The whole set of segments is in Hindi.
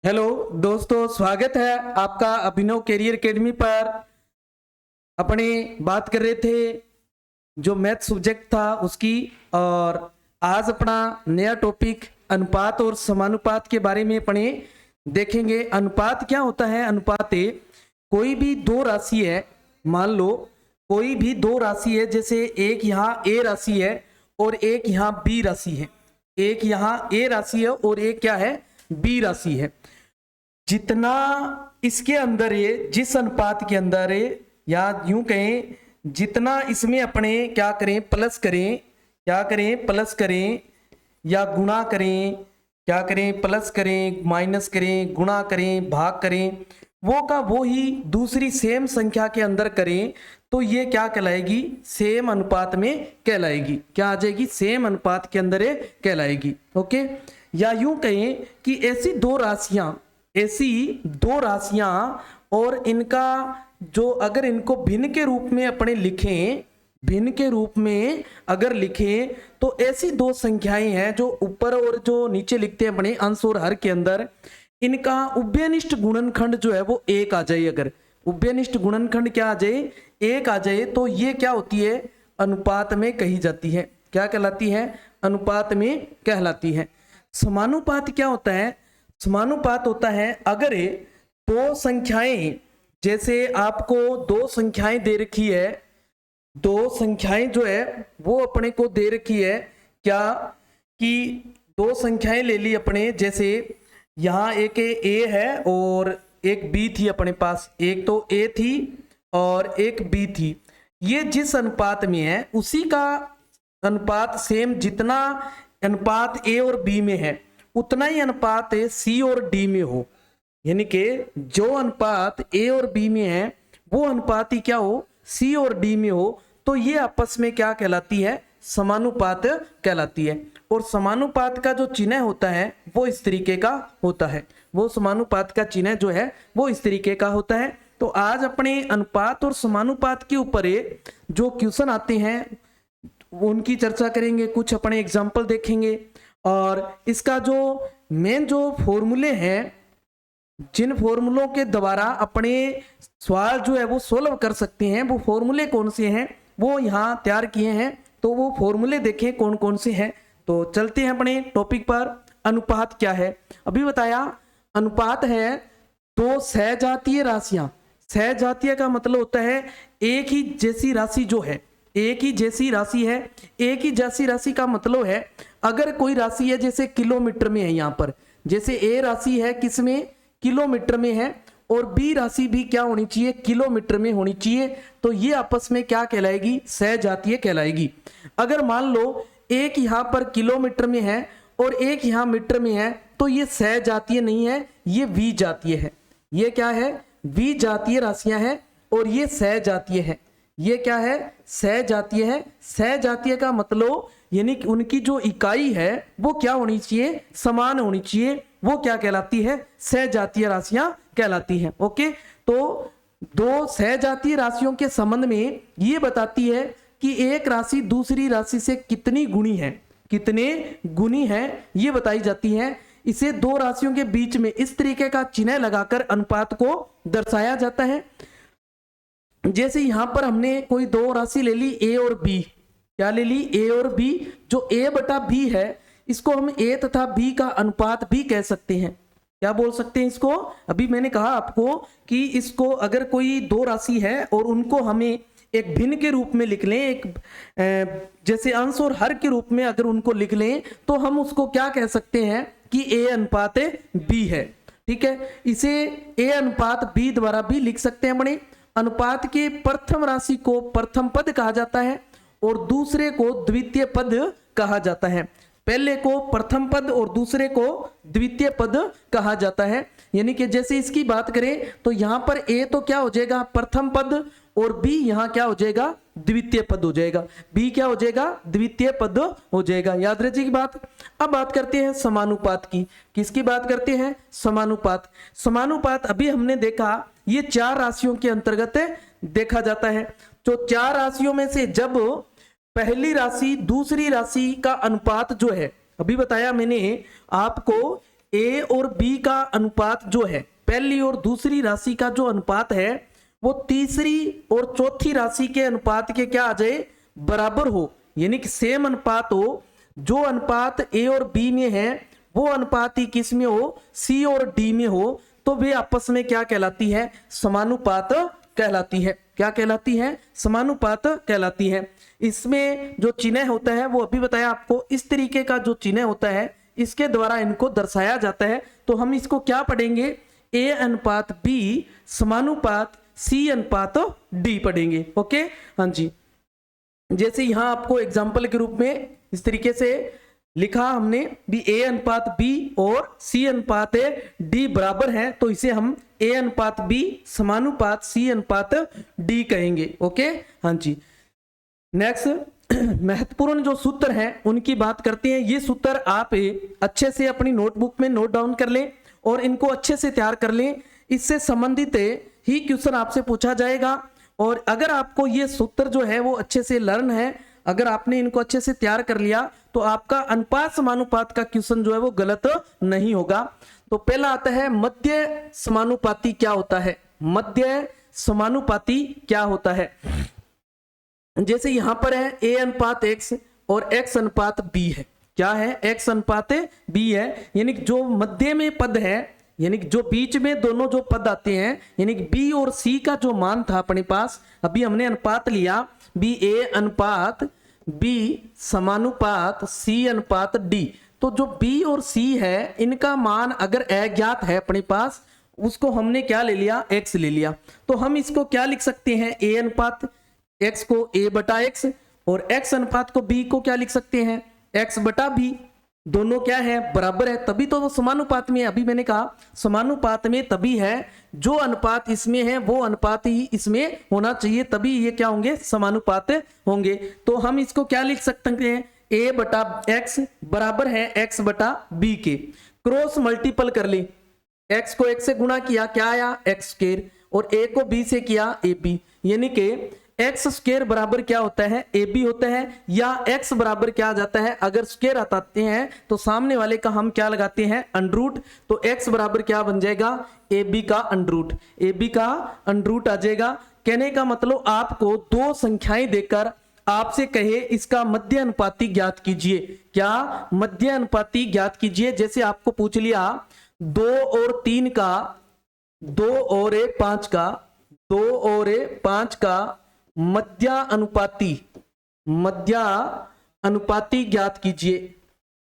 हेलो दोस्तों, स्वागत है आपका अभिनव कैरियर एकेडमी पर। अपने बात कर रहे थे जो मैथ सब्जेक्ट था उसकी, और आज अपना नया टॉपिक अनुपात और समानुपात के बारे में अपने देखेंगे। अनुपात क्या होता है? अनुपात कोई भी दो राशि है, मान लो कोई भी दो राशि है, जैसे एक यहाँ ए राशि है और एक यहाँ बी राशि है। एक यहाँ ए राशि है और एक क्या है? बी राशि है। जितना इसके अंदर है, जिस अनुपात के अंदर है, या यूं कहें जितना इसमें अपने क्या करें, प्लस करें, क्या करें, प्लस करें या गुणा करें, क्या करें, प्लस करें, माइनस करें, गुणा करें, भाग करें, वो का वो ही दूसरी सेम संख्या के अंदर करें तो ये क्या कहलाएगी? सेम अनुपात में कहलाएगी। क्या आ जाएगी? सेम अनुपात के अंदर है कहलाएगी। ओके, या यूं कहें कि ऐसी दो राशियां और इनका जो अगर इनको भिन्न के रूप में अपने लिखें, भिन्न के रूप में अगर लिखें तो ऐसी दो संख्याएं हैं जो ऊपर और जो नीचे लिखते हैं अपने अंश और हर के अंदर, इनका उभयनिष्ठ गुणनखंड जो है वो एक आ जाए। अगर उभयनिष्ठ गुणनखंड क्या आ जाए? एक आ जाए, तो ये क्या होती है? अनुपात में कही जाती है। क्या कहलाती है? अनुपात में कहलाती है। समानुपात क्या होता है? समानुपात होता है अगर दो संख्याएं, जैसे आपको दो संख्याएं दे रखी है, दो संख्याएं जो है वो अपने को दे रखी है, क्या कि दो संख्याएं ले ली अपने, जैसे यहाँ एक ए है और एक बी थी अपने पास। एक तो ए थी और एक बी थी। ये जिस अनुपात में है उसी का अनुपात सेम, जितना अनुपात ए और बी में है उतना ही अनुपात सी और डी में हो। यानी कि जो अनुपात ए और बी में है वो अनुपात ही क्या हो? सी और डी में हो। तो ये आपस में क्या कहलाती है? समानुपात कहलाती है। और समानुपात का जो चिन्ह होता है वो इस तरीके का होता है। वो समानुपात का चिन्ह जो है वो इस तरीके का होता है। तो आज अपने अनुपात और समानुपात के ऊपर जो क्वेश्चन आते हैं उनकी चर्चा करेंगे, कुछ अपने एग्जाम्पल देखेंगे, और इसका जो मेन जो फॉर्मूले हैं, जिन फॉर्मूलों के द्वारा अपने सवाल जो है वो सोल्व कर सकते हैं, वो फॉर्मूले कौन से हैं वो यहाँ तैयार किए हैं। तो वो फॉर्मूले देखें कौन कौन से हैं। तो चलते हैं अपने टॉपिक पर। अनुपात क्या है? अभी बताया, अनुपात है दो सहजातीय राशियां। सहजातीय का मतलब होता है एक ही जैसी राशि जो है, एक ही जैसी राशि है। एक ही जैसी राशि का मतलब है अगर कोई राशि है जैसे किलोमीटर में है, यहाँ पर जैसे ए राशि है किसमें? किलोमीटर में है, और बी राशि भी क्या होनी चाहिए? किलोमीटर में होनी चाहिए। तो ये आपस में क्या कहलाएगी? सहजातीय कहलाएगी। अगर मान लो एक यहाँ पर किलोमीटर में है और एक यहाँ मीटर में है तो ये सहजातीय नहीं है, ये विजातीय है। ये क्या है? विजातीय राशियां हैं और ये सहजातीय है। ये क्या है? सहजातीय है। सहजातीय का मतलब यानी कि उनकी जो इकाई है वो क्या होनी चाहिए? समान होनी चाहिए। वो क्या कहलाती है? सहजातीय राशियां कहलाती हैं। ओके, तो दो सहजातीय राशियों के संबंध में ये बताती है कि एक राशि दूसरी राशि से कितनी गुणी है, कितने गुणी है, ये बताई जाती है। इसे दो राशियों के बीच में इस तरीके का चिन्ह लगाकर अनुपात को दर्शाया जाता है। जैसे यहां पर हमने कोई दो राशि ले ली ए और बी। क्या ले ली? ए और बी। जो ए बटा बी है इसको हम ए तथा बी का अनुपात भी कह सकते हैं। क्या बोल सकते हैं इसको? अभी मैंने कहा आपको कि इसको अगर कोई दो राशि है और उनको हमें एक भिन्न के रूप में लिख लें, एक जैसे अंश और हर के रूप में अगर उनको लिख लें तो हम उसको क्या कह सकते हैं कि ए अनुपात बी है। ठीक है, इसे ए अनुपात बी द्वारा भी लिख सकते हैं। बने अनुपात के प्रथम राशि को प्रथम पद कहा जाता है और दूसरे को द्वितीय पद कहा जाता है। पहले को प्रथम पद और दूसरे को द्वितीय पद कहा जाता है। यानी कि जैसे इसकी बात करें तो यहां पर ए तो क्या हो जाएगा? प्रथम पद, और बी यहां क्या हो जाएगा? द्वितीय पद हो जाएगा। बी क्या हो जाएगा? द्वितीय पद हो जाएगा। याद रखिए की बात। अब बात करते हैं समानुपात की। किसकी बात करते हैं? समानुपात। समानुपात अभी हमने देखा ये चार राशियों के अंतर्गत देखा जाता है। तो चार राशियों में से जब पहली राशि दूसरी राशि का अनुपात जो है, अभी बताया मैंने आपको ए और बी का अनुपात जो है, पहली और दूसरी राशि का जो अनुपात है वो तीसरी और चौथी राशि के अनुपात के क्या आ जाए, बराबर हो, यानी कि सेम अनुपात हो। जो अनुपात ए और बी में है वो अनुपात ही किस में हो, सी और डी में हो, तो वे आपस में क्या कहलाती है, समानुपात कहलाती है। क्या कहलाती है, समानुपात कहलाती है। इसमें जो चिन्ह होता है वो अभी बताया आपको, इस तरीके का जो चिन्ह होता है इसके द्वारा इनको दर्शाया जाता है। तो हम इसको क्या पढ़ेंगे, ए अनुपात बी समानुपात सी अनुपात डी पढ़ेंगे। ओके, हाँ जी। जैसे यहां आपको एग्जाम्पल के रूप में इस तरीके से लिखा हमने भी, ए अनुपात बी और सी अनुपात डी बराबर है, तो इसे हम ए अनुपात बी समानुपात सी अनुपात डी कहेंगे। ओके, हाँ जी। नेक्स्ट महत्वपूर्ण जो सूत्र हैं उनकी बात करते हैं। ये सूत्र आप अच्छे से अपनी नोटबुक में नोट डाउन कर लें और इनको अच्छे से तैयार कर लें। इससे संबंधित ही क्वेश्चन आपसे पूछा जाएगा। और अगर आपको ये सूत्र जो है वो अच्छे से लर्न है, अगर आपने इनको अच्छे से तैयार कर लिया तो आपका अनुपात समानुपात का क्वेश्चन जो है वो गलत नहीं होगा। तो पहला आता है मध्य समानुपाती क्या होता है। मध्य समानुपाती क्या होता है, जैसे यहां पर है ए अनुपात एक्स और एक्स अनुपात बी है। क्या है, एक्स अनुपात बी है, यानी कि जो मध्य में पद है, यानी कि जो बीच में दोनों जो पद आते हैं, यानी कि बी और सी का जो मान था अपने पास, अभी हमने अनुपात लिया बी ए अनुपात बी समानुपात सी अनुपात डी। तो जो बी और सी है इनका मान अगर अज्ञात है अपने पास, उसको हमने क्या ले लिया, एक्स ले लिया। तो हम इसको क्या लिख सकते हैं, ए अनुपात एक्स को ए बटा एक्स और एक्स अनुपात को बी को क्या लिख सकते हैं, एक्स बटा बी। दोनों क्या है, बराबर है, तभी तो वो समानुपात में है। अभी मैंने कहा समानुपात में तभी है, जो अनुपात इसमें है वो अनुपात ही इसमें होना चाहिए, तभी ये क्या होंगे, समानुपात होंगे। तो हम इसको क्या लिख सकते हैं, ए बटा एक्स बराबर है एक्स बटा बी के। क्रॉस मल्टीपल कर ले, एक्स को एक्स से गुणा किया, क्या आया, एक्स स्क्वायर, और ए को बी से किया, ए बी, यानी कि एक्स स्क्वायर बराबर क्या होता है, ए बी होता है। या एक्स बराबर क्या आ जाता है, अगर स्क्वायर आते हैं तो सामने वाले का हम क्या लगाते हैं, अंडरूट। तो एक्स बराबर क्या बन जाएगा, ए बी का अंडरूट, ए बी का अंडरूट आ जाएगा। कहने का मतलब आपको दो संख्याएं देकर आपसे कहे इसका मध्य अनुपाती ज्ञात कीजिए। क्या, मध्य अनुपाती ज्ञात कीजिए। जैसे आपको पूछ लिया 2 और 3 का, 2 और 5 का, 2 और 5 का मध्यानुपाती ज्ञात कीजिए।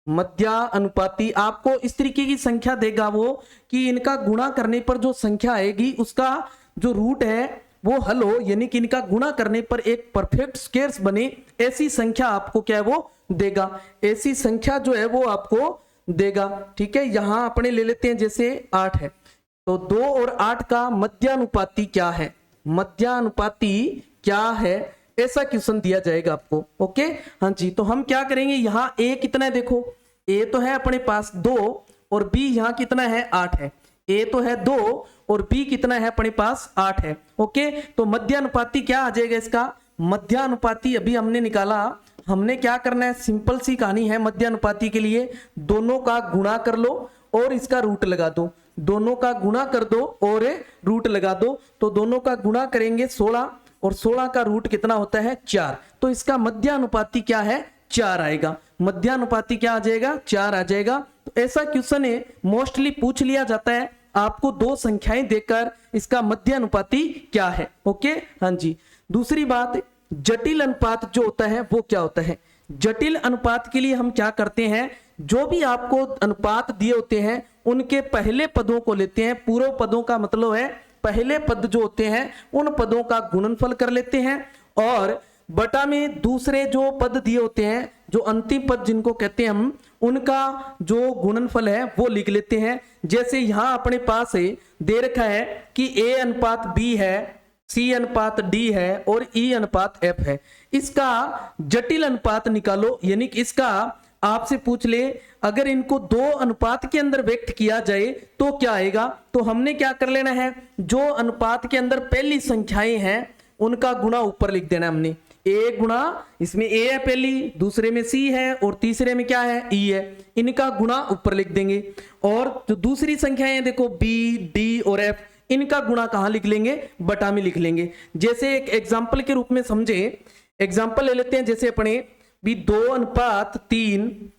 मध्यानुपाती आपको इस तरीके की संख्या देगा वो कि इनका गुणा करने पर जो संख्या आएगी उसका जो रूट है वो हल हो, यानी कि इनका गुणा करने पर एक परफेक्ट स्क्वायर्स बने, ऐसी संख्या आपको क्या है वो देगा, ऐसी संख्या जो है वो आपको देगा। ठीक है, यहां अपने ले लेते हैं जैसे 8 है, तो 2 और 8 का मध्यानुपाती क्या है, मध्यानुपाती क्या है, ऐसा क्वेश्चन दिया जाएगा आपको। ओके, हाँ जी। तो हम क्या करेंगे, यहाँ ए कितना है, देखो ए तो है अपने पास 2 और बी यहाँ कितना है, 8 है। ए तो है 2 और बी कितना है अपने पास, 8 है। ओके, तो मध्यानुपाती क्या आ जाएगा इसका, मध्यानुपाती अभी हमने निकाला। हमने क्या करना है, सिंपल सी कहानी है मध्यानुपाती के लिए, दोनों का गुणा कर लो और इसका रूट लगा दो, दोनों का गुणा कर दो और रूट लगा दो। तो दोनों का गुणा करेंगे 16 और 16 का रूट कितना होता है, 4। तो इसका मध्यानुपाती क्या है, 4 आएगा। मध्यानुपाती क्या आ जाएगा, 4 आ जाएगा। तो ऐसा क्वेश्चन है मोस्टली पूछ लिया जाता है, आपको दो संख्याएं देकर इसका मध्यानुपाती क्या है। ओके, हाँ जी। दूसरी बात, जटिल अनुपात जो होता है वो क्या होता है। जटिल अनुपात के लिए हम क्या करते हैं, जो भी आपको अनुपात दिए होते हैं उनके पहले पदों को लेते हैं। पूर्व पदों का मतलब है पहले पद जो होते हैं उन पदों का गुणनफल कर लेते हैं, और बटा में दूसरे जो पद दिए होते हैं, जो अंतिम पद जिनको कहते हैं हम, उनका जो गुणनफल है वो लिख लेते हैं। जैसे यहां अपने पास है दे रखा है कि ए अनुपात बी है, सी अनुपात डी है और ई अनुपात एफ है। इसका जटिल अनुपात निकालो, यानी कि इसका आपसे पूछ ले अगर इनको 2 अनुपात के अंदर व्यक्त किया जाए तो क्या आएगा। तो हमने क्या कर लेना है, जो अनुपात के अंदर पहली संख्याएं हैं उनका गुणा ऊपर लिख देना हमने, ए गुणा, इसमें ए है पहली, दूसरे में सी है और तीसरे में क्या है, ई है, इनका गुणा ऊपर लिख देंगे। और जो दूसरी संख्याएं देखो बी, डी और एफ, इनका गुणा कहां लिख लेंगे, बटा में लिख लेंगे। जैसे एक एग्जाम्पल के रूप में समझे, एग्जाम्पल ले लेते हैं, जैसे अपने भी 2:3,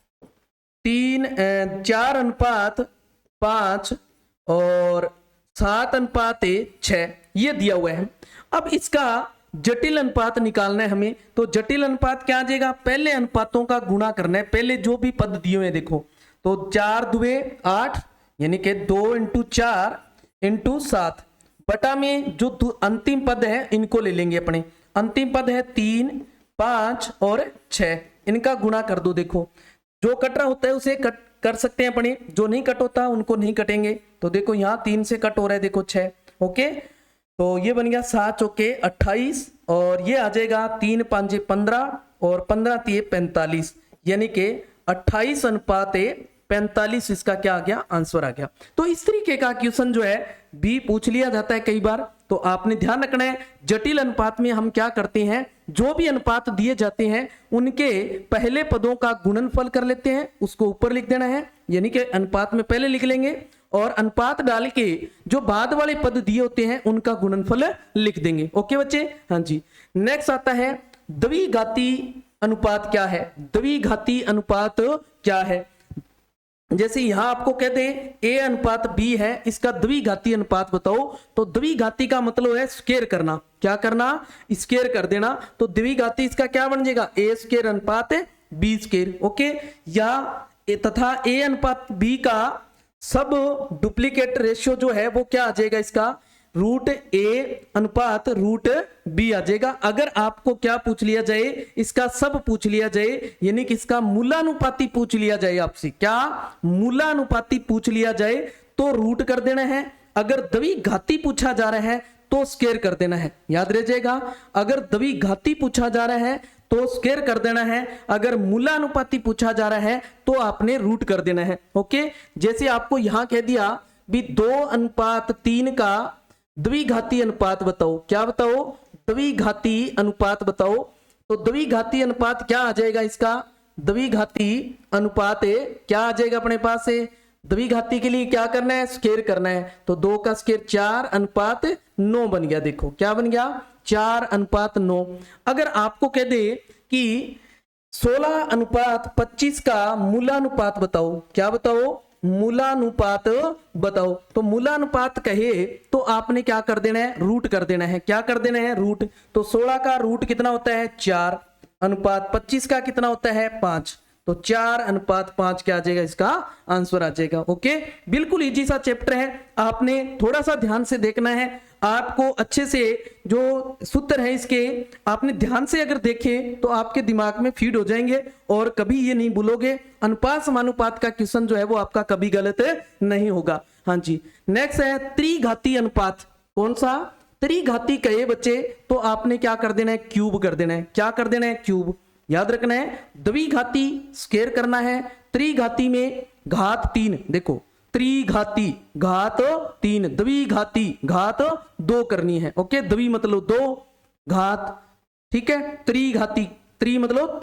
4:5 और 7:6 ये दिया हुआ है। अब इसका जटिल अनुपात निकालना है हमें, तो जटिल अनुपात क्या आ जाएगा, पहले अनुपातों का गुणा करना है, पहले जो भी पद दिए हुए देखो, तो 4 दुए 8 यानी कि 2 × 4 × 7 बटा में जो अंतिम पद है इनको ले लेंगे अपने, अंतिम पद है 3, 5 और 6, इनका गुणा कर दो। देखो जो कट रहा होता है उसे कट कर सकते हैं अपने, जो नहीं कट होता उनको नहीं कटेंगे। तो देखो यहाँ 3 से कट हो रहा है, देखो 6, ओके, तो ये बन गया 7 चौके 28 और ये आ जाएगा 3 5 15 और 15 3 45 यानी कि 28:45 इसका क्या आ गया, आंसर आ गया। तो इस तरीके का क्वेश्चन जो है बी पूछ लिया जाता है कई बार। तो आपने ध्यान रखना है, जटिल अनुपात में हम क्या करते हैं, जो भी अनुपात दिए जाते हैं उनके पहले पदों का गुणनफल कर लेते हैं, उसको ऊपर लिख देना है, यानी कि अनुपात में पहले लिख लेंगे और अनुपात डाल के जो बाद वाले पद दिए होते हैं उनका गुणनफल लिख देंगे। ओके बच्चे, हाँ जी। नेक्स्ट आता है द्विघाती अनुपात क्या है, द्विघाती अनुपात क्या है। जैसे यहां आपको कहते हैं a अनुपात b है, इसका द्विघाती अनुपात बताओ, तो द्विघाती का मतलब है स्क्वायर करना, क्या करना, स्क्वायर कर देना। तो द्विघाती इसका क्या बन जाएगा, a² अनुपात b², ओके, या तथा a अनुपात b का सब डुप्लीकेट रेशियो जो है वो क्या आ जाएगा, इसका √a अनुपात √b आ जाएगा। अगर आपको क्या पूछ लिया जाए, इसका सब पूछ लिया जाए, यानी कि इसका मूलानुपाती पूछ लिया जाए आपसे, क्या मूलानुपाती पूछ लिया जाए तो रूट कर देना है, अगर द्विघाती पूछा जा रहा है तो स्क्वायर कर देना है, याद रह जाएगा। अगर द्विघाती पूछा जा रहा है तो स्क्वायर कर देना है, अगर मूलानुपाती पूछा जा रहा है तो आपने रूट कर देना है। ओके, जैसे आपको यहां कह दिया भी 2:3 का द्विघाती अनुपात बताओ, क्या बताओ, द्विघाती अनुपात बताओ। तो द्विघाती अनुपात क्या आ जाएगा, इसका द्विघाती अनुपात क्या आ जाएगा अपने पास से, द्विघाती के लिए क्या करना है, स्क्वायर करना है। तो 2 का स्क्वायर 4:9 बन गया, देखो क्या बन गया, 4:9। अगर आपको कह दे कि 16:25 का मूलानुपात बताओ, क्या बताओ, मूलानुपात बताओ। तो मूलानुपात कहे तो आपने क्या कर देना है, रूट कर देना है, क्या कर देना है, रूट। तो 16 का रूट कितना होता है, 4 अनुपात 25 का कितना होता है, 5, तो 4:5 क्या आ जाएगा, इसका आंसर आ जाएगा। ओके, बिल्कुल इजी सा चैप्टर है, आपने थोड़ा सा ध्यान से देखना है, आपको अच्छे से जो सूत्र है इसके आपने ध्यान से अगर देखे तो आपके दिमाग में फीड हो जाएंगे और कभी ये नहीं भूलोगे। अनुपात समानुपात का क्वेश्चन जो है वो आपका कभी गलत नहीं होगा। हाँ जी, नेक्स्ट है त्रिघाती अनुपात, कौन सा, त्रिघाती कहे बच्चे तो आपने क्या कर देना है, क्यूब कर देना है, क्या कर देना है, क्यूब। याद रखना है, द्विघाती स्क्वायर करना है, त्रिघाती में घात 3, देखो त्रिघाती घात 3, द्विघाती घात 2 करनी है। ओके, द्वि मतलब 2, घात, ठीक है, त्रिघाती, त्रि मतलब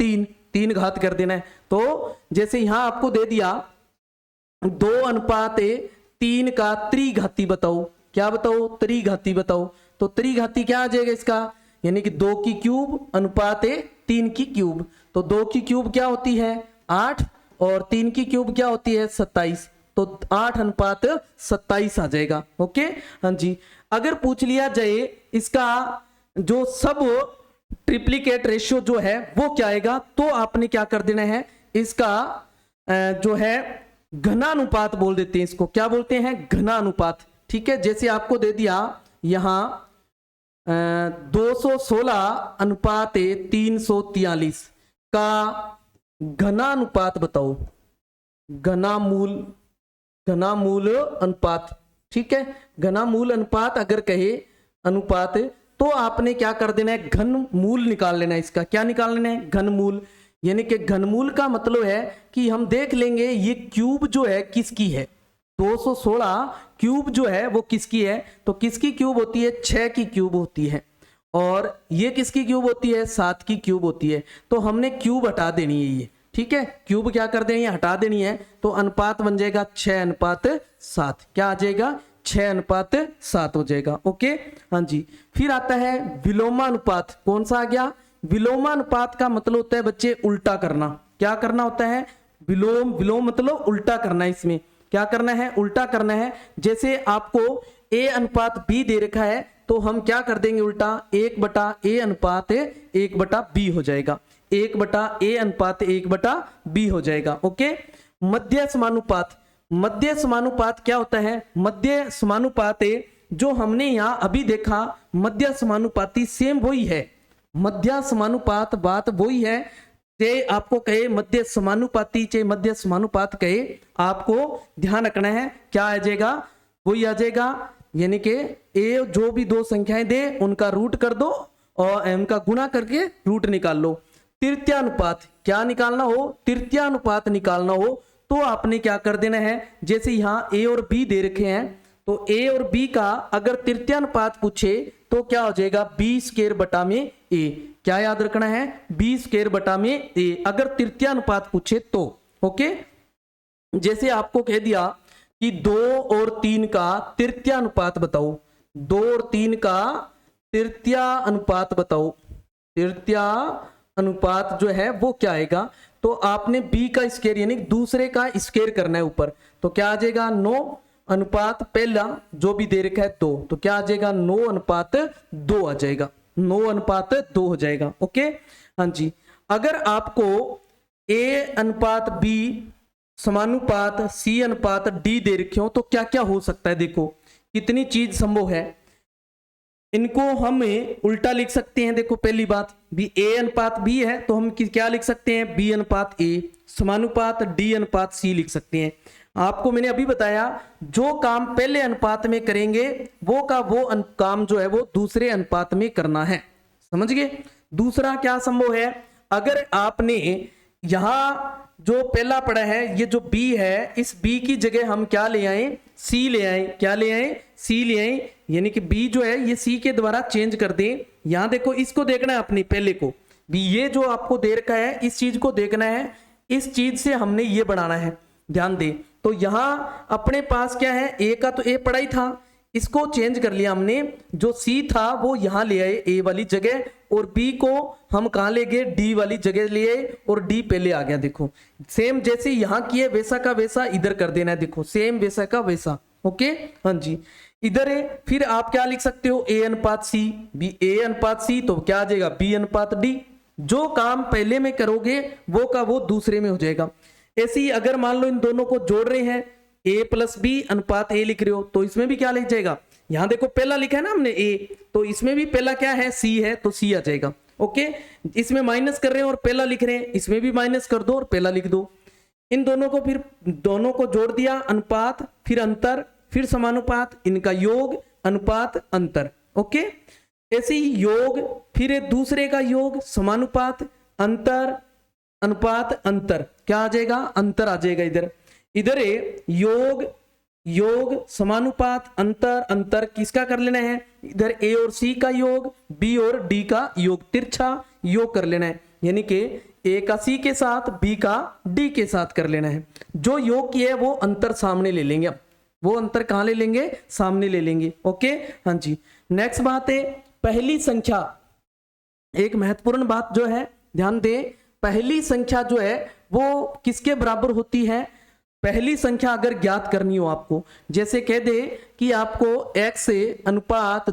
3 घात कर देना है। तो जैसे यहां आपको दे दिया 2:3 का त्रिघाती बताओ, क्या बताओ, त्रिघाती बताओ। तो त्रिघाती क्या आ जाएगा इसका, यानी कि 2 की क्यूब अनुपात 3 की क्यूब। तो 2 की क्यूब क्या होती है, 8 और 3 की क्यूब क्या होती है, 27, तो 8:27 आ जाएगा। ओके, हाँ जी। अगर पूछ लिया जाए इसका जो सब ट्रिप्लीकेट रेशियो जो है वो क्या आएगा, तो आपने क्या कर देना है, इसका जो है घनानुपात बोल देते हैं, इसको क्या बोलते हैं, घनानुपात। ठीक है, जैसे आपको दे दिया यहां 216:343 का घनानुपात बताओ, घनामूल अनुपात। ठीक है, घनामूल अनुपात अगर कहे अनुपात तो आपने क्या कर देना है, घनमूल निकाल लेना है, इसका क्या निकाल लेना है, घनमूल। यानी कि घनमूल का मतलब है कि हम देख लेंगे ये क्यूब जो है किसकी है, 216 क्यूब जो है वो किसकी है, तो किसकी क्यूब होती है, 6 की क्यूब होती है। और ये किसकी क्यूब होती है, 7 की क्यूब होती है। तो हमने क्यूब हटा देनी है ये, ठीक है, क्यूब क्या कर देनी है, हटा देनी है। तो अनुपात बन जाएगा 6:7। क्या आ जाएगा, 6:7 हो जाएगा। ओके, हाँ जी। फिर आता है विलोमानुपात। कौन सा आ गया, विलोमानुपात का मतलब होता है बच्चे उल्टा करना। क्या करना होता है, विलोम, विलोम मतलब उल्टा करना। इसमें क्या करना है, उल्टा करना है। जैसे आपको A:B दे रखा है तो हम क्या कर देंगे उल्टा, 1/A:1/B हो जाएगा, 1/A:1/B हो जाएगा। ओके, मध्य समानुपात। मध्य समानुपात क्या होता है, मध्य समानुपात जो हमने यहां अभी देखा, मध्य समानुपाती सेम वही है। मध्य समानुपात बात वही है, चाहे आपको कहे मध्य समानुपाती चाहे मध्य समानुपात कहे, आपको ध्यान रखना है क्या आ जाएगा, वही आ जाएगा। यानी कि ए जो भी दो संख्याएं दे उनका रूट कर दो और उनका गुणा करके रूट निकाल लो। तृतीयानुपात, क्या निकालना हो, तृतीयानुपात निकालना हो तो आपने क्या कर देना है, जैसे यहाँ ए और बी दे रखे हैं तो ए और बी का अगर तृतीयानुपात पूछे तो क्या हो जाएगा, B² ए। क्या याद रखना है, B² ए अगर तृतीयानुपात पूछे तो। ओके, जैसे आपको कह दिया कि 2 और 3 का तृतीयानुपात बताओ, 2 और 3 का तृतीयानुपात बताओ, तृतीयानुपात जो है वो क्या आएगा, तो आपने b का स्क्वायर यानी दूसरे का स्क्वायर करना है ऊपर। तो क्या आ जाएगा, 9 अनुपात पहला जो भी दे रखा है 2, तो क्या आ जाएगा 9:2 आ जाएगा, 9:2 हो जाएगा। ओके, हाँ जी। अगर आपको A:B समानुपात C:D दे रखे हो तो क्या क्या हो सकता है, देखो कितनी चीज संभव है। इनको हम उल्टा लिख सकते हैं। देखो पहली बात, A:B है तो हम क्या लिख सकते हैं, B:A, समानुपात D:C लिख सकते हैं। आपको मैंने अभी बताया जो काम पहले अनुपात में करेंगे वो का वो काम जो है वो दूसरे अनुपात में करना है, समझ गए। दूसरा क्या संभव है, अगर आपने यहां जो पहला पड़ा है ये जो B है, इस B की जगह हम क्या ले आए, C ले आए। क्या ले आए, C ले आए, यानी कि B जो है ये C के द्वारा चेंज कर दें। यहां देखो इसको देखना है अपनी पहले को भी, ये जो आपको दे रखा है इस चीज को देखना है, इस चीज से हमने ये बनाना है, ध्यान दे। तो यहां अपने पास क्या है, A का तो A पड़ा ही था, इसको चेंज कर लिया हमने, जो C था वो यहां ले आए A वाली जगह और B को हम कहां ले गए, D वाली जगह ले आए और D पहले आ गया। देखो सेम जैसे यहां किए वैसा का वैसा इधर कर देना है, देखो सेम वैसा का वैसा। ओके, हाँ जी। इधर है, फिर आप क्या लिख सकते हो, A:C, A:C तो क्या आ जाएगा, B:D। जो काम पहले में करोगे वो का वो दूसरे में हो जाएगा। ऐसे ही अगर मान लो इन दोनों को जोड़ रहे हैं, A+B:A लिख रहे हो तो इसमें भी क्या लिख जाएगा, यहां देखो पहला लिखा है ना हमने A, तो इसमें भी पहला क्या है, C है तो C आ जाएगा। ओके, इसमें माइनस कर रहे हैं और पहला लिख रहे हैं, इसमें भी माइनस कर दो और पहला लिख दो। इन दोनों को फिर दोनों को जोड़ दिया, अनुपात फिर अंतर फिर समानुपात, इनका योग अनुपात अंतर। ओके, ऐसे ही योग फिर दूसरे का योग, समानुपात अंतर अनुपात अंतर, क्या आ जाएगा, अंतर आ जाएगा। इधर इधर योग योग समानुपात अंतर अंतर किसका कर लेना है, इधर A और C का योग, B और D का योग, तिरछा योग कर लेना है, यानी कि A का C के साथ B का D के साथ कर लेना है। जो योग किया है वो अंतर सामने ले लेंगे, अब वो अंतर कहां ले लेंगे, सामने ले लेंगे। ओके, हाँ जी। नेक्स्ट बात है पहली संख्या। एक महत्वपूर्ण बात जो है ध्यान दे, पहली संख्या जो है वो किसके बराबर होती है। पहली संख्या अगर ज्ञात करनी हो आपको, जैसे कह दे कि आपको x अनुपात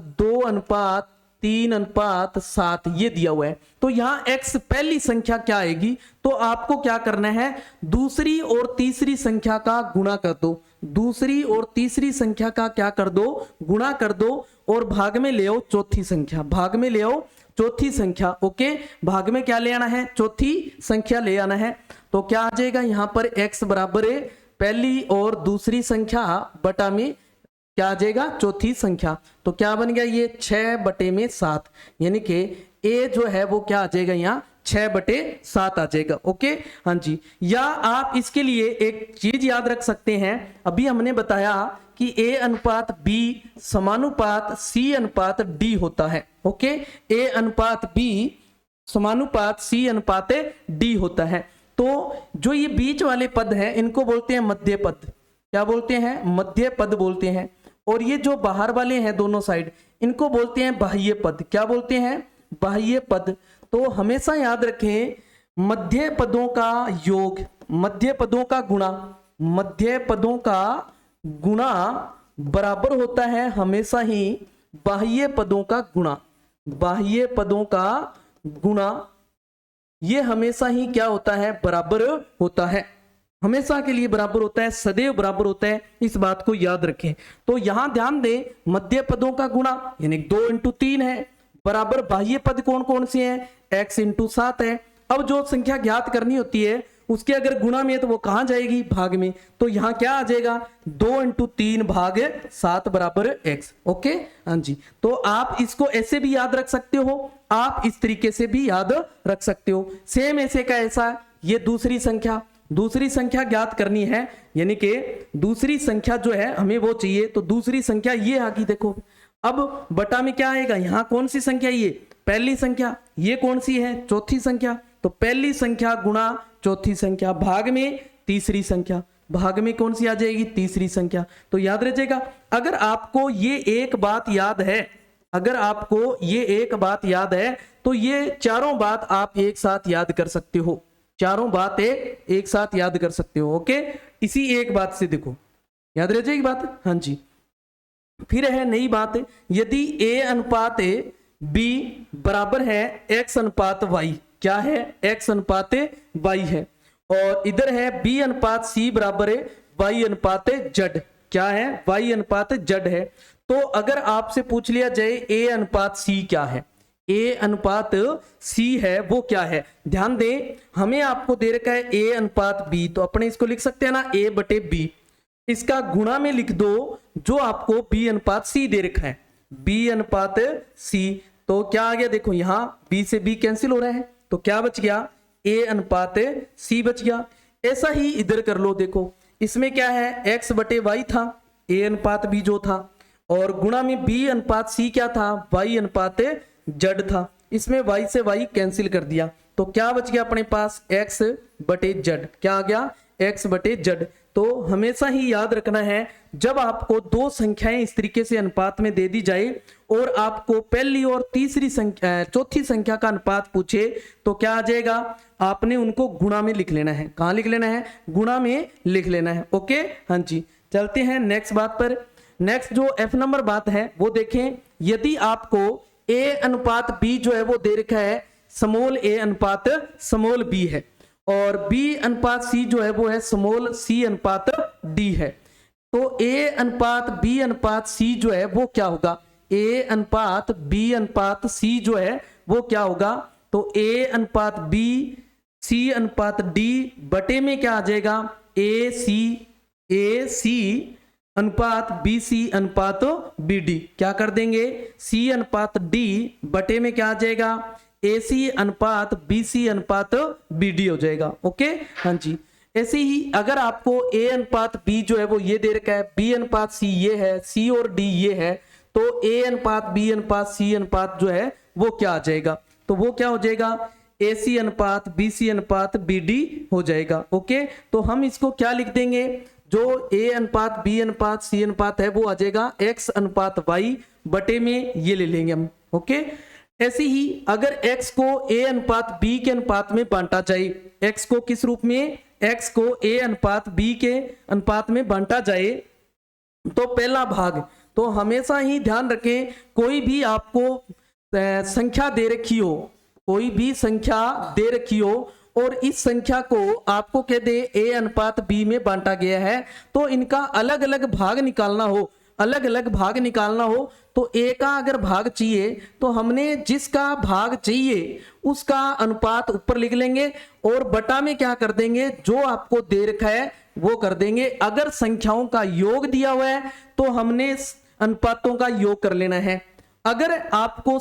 2:3:7 ये दिया हुआ है, तो यहाँ x पहली संख्या क्या आएगी, तो आपको क्या करना है, दूसरी और तीसरी संख्या का गुणा कर दो, दूसरी और तीसरी संख्या का क्या कर दो, गुणा कर दो और भाग में ले आओ चौथी संख्या, भाग में ले आओ चौथी संख्या। ओके, भाग में क्या ले आना है, चौथी संख्या ले आना है। तो क्या आ जाएगा यहाँ पर x बराबर है पहली और दूसरी संख्या बटा में क्या आ जाएगा, चौथी संख्या। तो क्या बन गया ये 6/7, यानी कि a जो है वो क्या आ जाएगा यहाँ 6/7 आ जाएगा। ओके, हाँ जी। या आप इसके लिए एक चीज याद रख सकते हैं, अभी हमने बताया कि A अनुपात B समानुपात C अनुपात D होता है। ओके, A अनुपात B समानुपात C अनुपात D होता है। तो जो ये बीच वाले पद हैं इनको बोलते हैं मध्य पद। क्या बोलते हैं? मध्य पद बोलते हैं। और ये जो बाहर वाले हैं दोनों साइड, इनको बोलते हैं बाह्य पद। क्या बोलते हैं? बाह्य पद। तो हमेशा याद रखें, मध्य पदों का योग, मध्य पदों का गुणा, मध्य पदों का गुणा बराबर होता है हमेशा ही बाह्य पदों का गुणा। बाह्य पदों का गुणा ये हमेशा ही क्या होता है? बराबर होता है, हमेशा के लिए बराबर होता है, सदैव बराबर होता है। इस बात को याद रखें। तो यहां ध्यान दें, मध्य पदों का गुणा यानी 2 × 3 है, बराबर बाह्य पद कौन कौन से हैं? x × 7 है। अब जो संख्या ज्ञात करनी होती है उसके अगर गुणा में है तो वो कहां जाएगी? भाग में। तो यहां क्या आ जाएगा? 2 × 3 भाग 7 बराबर x। ओके, हाँ जी। तो आप इसको ऐसे भी याद रख सकते हो, आप इस तरीके से भी याद रख सकते हो। सेम ऐसे का ऐसा, ये दूसरी संख्या ज्ञात करनी है, यानी कि दूसरी संख्या जो है हमें वो चाहिए। तो दूसरी संख्या ये आ गई, देखो। अब बटा में क्या आएगा? यहां कौन सी संख्या? ये पहली संख्या। ये कौन सी है? चौथी संख्या। तो पहली संख्या गुणा चौथी संख्या, भाग में तीसरी संख्या। भाग में कौन सी आ जाएगी? तीसरी संख्या। तो याद रखिएगा, अगर आपको ये एक बात याद है, अगर आपको ये एक बात याद है तो ये चारों बात आप एक साथ याद कर सकते हो। चारों बातें एक साथ याद कर सकते हो। ओके, इसी एक बात से देखो, याद रह जाएगी बात। हाँ जी। फिर है नई बात, यदि A अनुपात B बराबर है X अनुपात Y। क्या है? X अनुपात Y है। और इधर है B अनुपात C बराबर है Y अनुपात Z। क्या है? Y अनुपात Z है। तो अगर आपसे पूछ लिया जाए A अनुपात C क्या है, A अनुपात C है, वो क्या है? ध्यान दें, हमें आपको दे रखा है A अनुपात B, तो अपने इसको लिख सकते हैं ना A/B। इसका गुणा में लिख दो जो आपको B अनुपात C दे रखा है, B अनुपात C। तो क्या आ गया? देखो यहां B से B कैंसिल हो रहा है, तो क्या बच गया? A अनुपात C बच गया। ऐसा ही इधर कर लो, देखो इसमें क्या है? X/Y था, A अनुपात B जो था, और गुणा में B अनुपात C क्या था? Y अनुपात Z था। इसमें Y से Y कैंसिल कर दिया, तो क्या बच गया अपने पास? X/Z। क्या आ गया? X/Z। तो हमेशा ही याद रखना है, जब आपको दो संख्याएं इस तरीके से अनुपात में दे दी जाए और आपको पहली और तीसरी संख्या, चौथी संख्या का अनुपात पूछे, तो क्या आ जाएगा? आपने उनको गुणा में लिख लेना है। कहां लिख लेना है? गुणा में लिख लेना है। ओके, हाँ जी। चलते हैं नेक्स्ट बात पर। नेक्स्ट जो F नंबर बात है वो देखें, यदि आपको A अनुपात B जो है वो दे रखा है स्मॉल a अनुपात स्मॉल b है, और B अनुपात C जो है वो है स्मॉल c अनुपात d है, तो A अनुपात B अनुपात C जो है वो क्या होगा? A अनुपात B अनुपात C जो है वो क्या होगा? तो A अनुपात B C अनुपात D बटे में क्या आ जाएगा? AC अनुपात BC अनुपात BD। क्या कर देंगे? C अनुपात D बटे में क्या आ जाएगा? AC अनुपात BC अनुपात BD हो जाएगा। ओके, हाँ जी। ऐसे ही अगर आपको A अनुपात B जो है वो ये दे रखा है, B अनुपात C ये है, C और D ये है, तो A अनुपात B अनुपात C अनुपात जो है वो क्या आ जाएगा? तो वो क्या हो जाएगा? AC अनुपात BC अनुपात BD हो जाएगा। ओके, तो हम इसको क्या लिख देंगे? जो A अनुपात B अनुपात C अनुपात है वो आ जाएगा X अनुपात Y बटे में ये ले लेंगे हम। ओके, ऐसे ही अगर x को a अनुपात b के अनुपात में बांटा जाए, x को किस रूप में? x को a अनुपात b के अनुपात में बांटा जाए, तो पहला भाग, तो हमेशा ही ध्यान रखें, कोई भी आपको संख्या दे रखी हो, कोई भी संख्या दे रखी हो और इस संख्या को आपको कह दे a अनुपात b में बांटा गया है, तो इनका अलग अलग भाग निकालना हो, अलग अलग भाग निकालना हो, तो a का अगर भाग चाहिए तो हमने जिसका भाग चाहिए उसका अनुपात ऊपर लिख लेंगे और बटा में क्या कर देंगे? जो आपको दे रखा है वो कर देंगे। अगर संख्याओं का योग दिया हुआ है तो हमने अनुपातों का योग कर लेना है, अगर आपको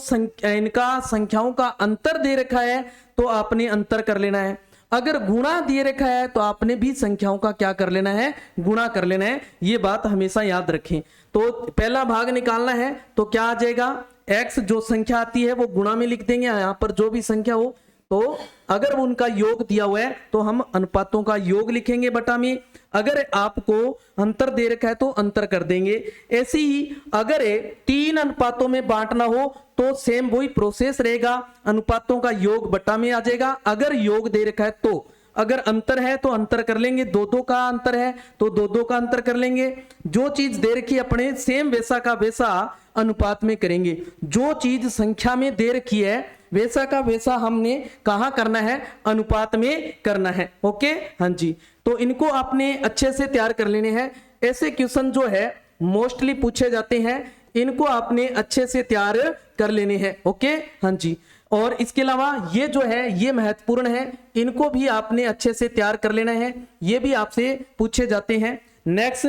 इनका संख्याओं का अंतर दे रखा है तो आपने अंतर कर लेना है, अगर गुणा दे रखा है तो आपने भी संख्याओं का क्या कर लेना है, गुणा कर लेना है। ये बात हमेशा याद रखें। तो पहला भाग निकालना है तो क्या आ जाएगा, x जो संख्या आती है वो गुणा में लिख देंगे, यहां पर जो भी संख्या हो, तो अगर उनका योग दिया हुआ है तो हम अनुपातों का योग लिखेंगे बटा में, अगर आपको अंतर दे रखा है तो अंतर कर देंगे। ऐसे ही अगर 3 अनुपातों में बांटना हो तो सेम वही प्रोसेस रहेगा, अनुपातों का योग बटा में आ जाएगा। अगर योग दे रखा है तो, अगर अंतर है तो अंतर कर लेंगे, 2-2 का अंतर है तो 2-2 का अंतर कर लेंगे। जो चीज दे रखी अपने सेम वैसा का वैसा अनुपात में करेंगे, जो चीज संख्या में दे रखी है वैसा का वैसा हमने कहां करना है, अनुपात में करना है। ओके, हाँ जी। तो इनको आपने अच्छे से तैयार कर लेने हैं। ऐसे क्वेश्चन जो है मोस्टली पूछे जाते हैं, इनको आपने अच्छे से तैयार कर लेने हैं। ओके, हाँ जी। और इसके अलावा ये जो है ये महत्वपूर्ण है, इनको भी आपने अच्छे से तैयार कर लेना है, ये भी आपसे पूछे जाते हैं। नेक्स्ट